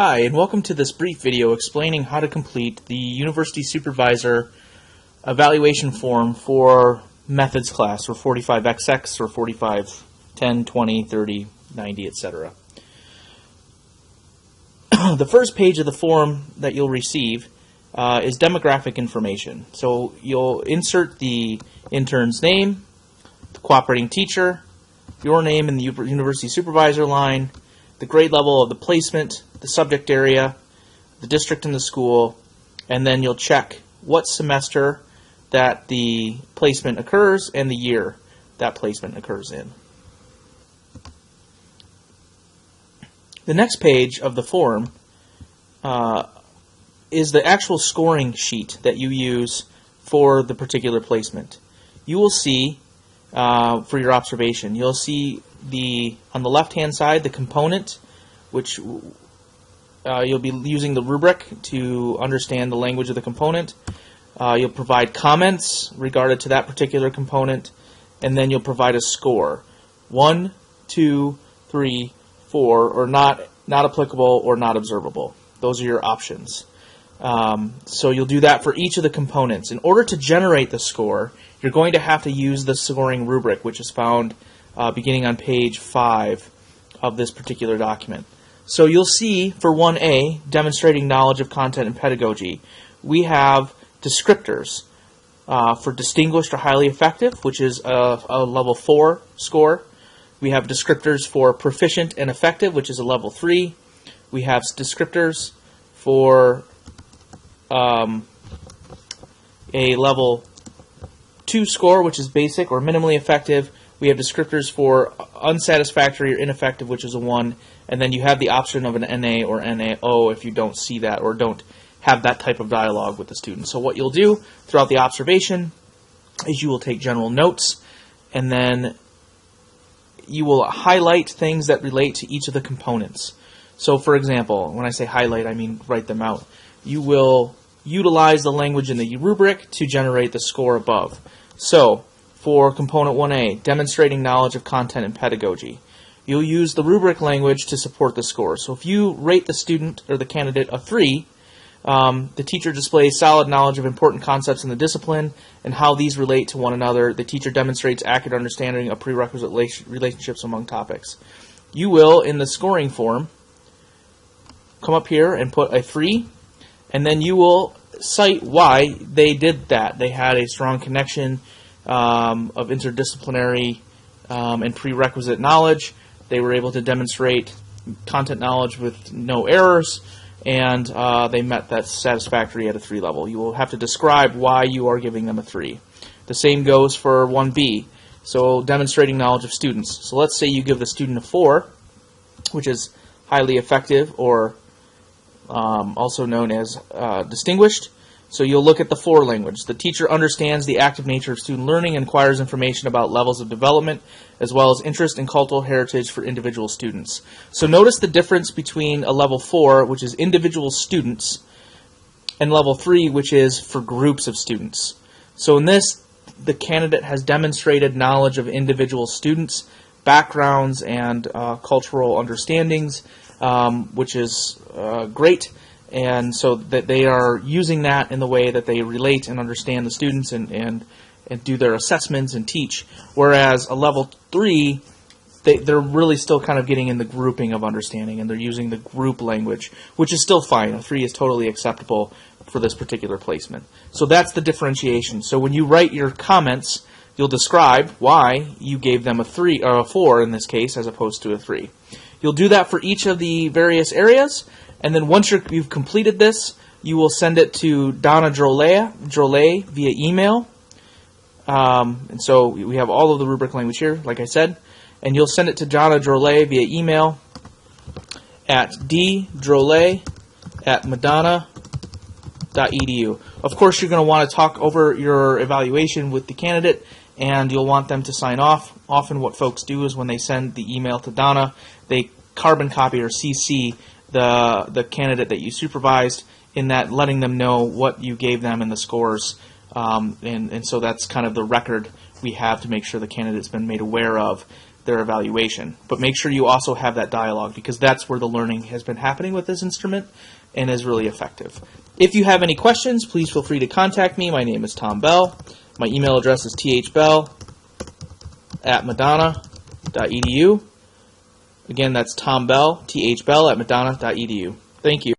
Hi, and welcome to this brief video explaining how to complete the University Supervisor evaluation form for methods class, or 45XX, or 45, 10, 20, 30, 90, etc. The first page of the form that you'll receive is demographic information. So you'll insert the intern's name, the cooperating teacher, your name in the University Supervisor line, the grade level of the placement, the subject area, the district and the school, and then you'll check what semester that the placement occurs and the year that placement occurs in. The next page of the form is the actual scoring sheet that you use for the particular placement. You will see, for your observation, you'll see on the left-hand side the component, which you'll be using the rubric to understand the language of the component. You'll provide comments regarding to that particular component, and then you'll provide a score. 1, 2, 3, 4, or not applicable or not observable. Those are your options. So you'll do that for each of the components. In order to generate the score, you're going to have to use the scoring rubric, which is found beginning on page 5 of this particular document. So you'll see for 1A, demonstrating knowledge of content and pedagogy, we have descriptors for distinguished or highly effective, which is a level 4 score. We have descriptors for proficient and effective, which is a level 3. We have descriptors for a level 2 score, which is basic or minimally effective. We have descriptors for unsatisfactory or ineffective, which is a 1, and then you have the option of an NA or NAO if you don't see that or don't have that type of dialogue with the student. So what you'll do throughout the observation is you will take general notes, and then you will highlight things that relate to each of the components. So for example, when I say highlight, I mean write them out. You will utilize the language in the rubric to generate the score above. So for component 1A, demonstrating knowledge of content and pedagogy, you'll use the rubric language to support the score. So if you rate the student or the candidate a 3, the teacher displays solid knowledge of important concepts in the discipline and how these relate to one another. The teacher demonstrates accurate understanding of prerequisite relationships among topics. You will, in the scoring form, come up here and put a 3, and then you will cite why they did that. They had a strong connection of interdisciplinary and prerequisite knowledge. They were able to demonstrate content knowledge with no errors, and they met that satisfactory at a 3 level. You will have to describe why you are giving them a 3. The same goes for 1B, so demonstrating knowledge of students. So let's say you give the student a 4, which is highly effective, or also known as distinguished. So you'll look at the 4 language. The teacher understands the active nature of student learning and acquires information about levels of development, as well as interest and cultural heritage for individual students. So notice the difference between a level 4, which is individual students, and level 3, which is for groups of students. So in this, the candidate has demonstrated knowledge of individual students, backgrounds, and cultural understandings, which is great. And so that they are using that in the way that they relate and understand the students and do their assessments and teach. Whereas a level 3, they're really still kind of getting in the grouping of understanding, and they're using the group language, which is still fine. A 3 is totally acceptable for this particular placement. So that's the differentiation. So when you write your comments, you'll describe why you gave them a 3 or a 4 in this case, as opposed to a 3. You'll do that for each of the various areas. And then once you've completed this, you will send it to Donna Drolet via email. And so we have all of the rubric language here, like I said. And you'll send it to Donna Drolet via email at ddrolet@madonna.edu. Of course, you're going to want to talk over your evaluation with the candidate, and you'll want them to sign off. Often what folks do is when they send the email to Donna, they carbon copy or CC the candidate that you supervised in that, letting them know what you gave them and the scores. And so that's kind of the record we have to make sure the candidate's been made aware of their evaluation. But make sure you also have that dialogue, because that's where the learning has been happening with this instrument and is really effective. If you have any questions, please feel free to contact me. My name is Tom Bell. My email address is thbell@madonna.edu. Again, that's Tom Bell, thbell@madonna.edu. Thank you.